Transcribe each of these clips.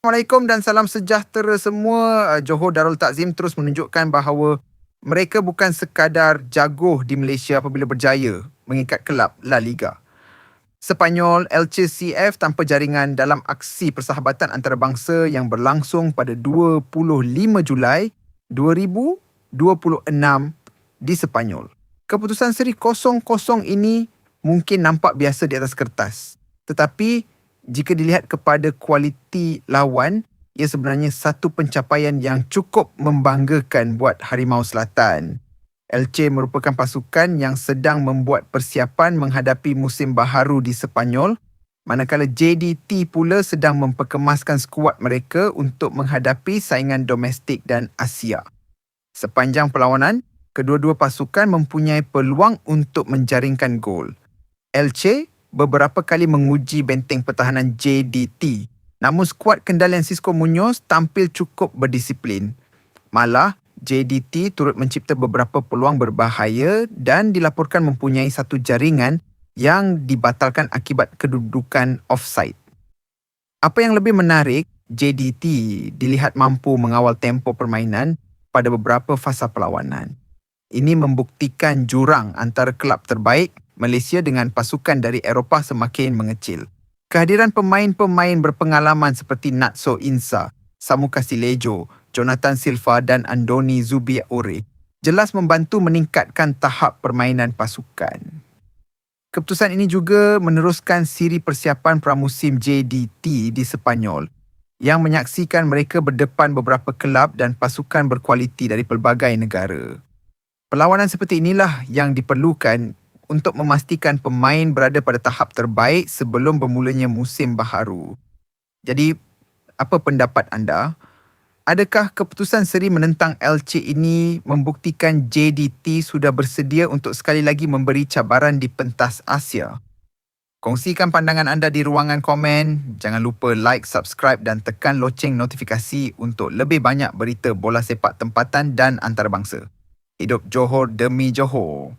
Assalamualaikum dan salam sejahtera semua. Johor Darul Takzim terus menunjukkan bahawa mereka bukan sekadar jago di Malaysia apabila berjaya mengikat kelab La Liga. Sepanyol Elche CF tanpa jaringan dalam aksi persahabatan antarabangsa yang berlangsung pada 25 Julai 2026 di Sepanyol. Keputusan seri 0-0 ini mungkin nampak biasa di atas kertas. Tetapi jika dilihat kepada kualiti lawan, ia sebenarnya satu pencapaian yang cukup membanggakan buat Harimau Selatan. Elche merupakan pasukan yang sedang membuat persiapan menghadapi musim baharu di Sepanyol, manakala JDT pula sedang memperkemaskan skuad mereka untuk menghadapi saingan domestik dan Asia. Sepanjang perlawanan, kedua-dua pasukan mempunyai peluang untuk menjaringkan gol. Elche beberapa kali menguji benteng pertahanan JDT. Namun skuad kendalian Xisco Munoz tampil cukup berdisiplin. Malah, JDT turut mencipta beberapa peluang berbahaya dan dilaporkan mempunyai satu jaringan yang dibatalkan akibat kedudukan offside. Apa yang lebih menarik, JDT dilihat mampu mengawal tempo permainan pada beberapa fasa perlawanan. Ini membuktikan jurang antara kelab terbaik Malaysia dengan pasukan dari Eropah semakin mengecil. Kehadiran pemain-pemain berpengalaman seperti Natso Insa, Samu Casilejo, Jonathan Silva dan Andoni Zubiaure jelas membantu meningkatkan tahap permainan pasukan. Keputusan ini juga meneruskan siri persiapan pramusim JDT di Sepanyol yang menyaksikan mereka berdepan beberapa kelab dan pasukan berkualiti dari pelbagai negara. Perlawanan seperti inilah yang diperlukan untuk memastikan pemain berada pada tahap terbaik sebelum bermulanya musim baharu. Jadi, apa pendapat anda? Adakah keputusan seri menentang Elche ini membuktikan JDT sudah bersedia untuk sekali lagi memberi cabaran di pentas Asia? Kongsikan pandangan anda di ruangan komen. Jangan lupa like, subscribe dan tekan loceng notifikasi untuk lebih banyak berita bola sepak tempatan dan antarabangsa. Hidup Johor demi Johor.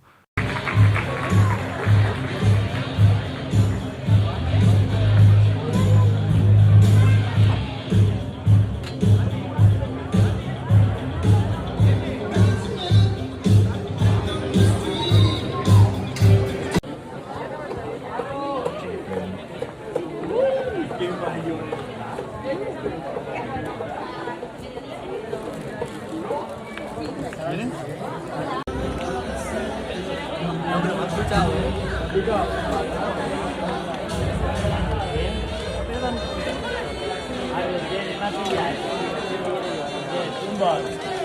Ada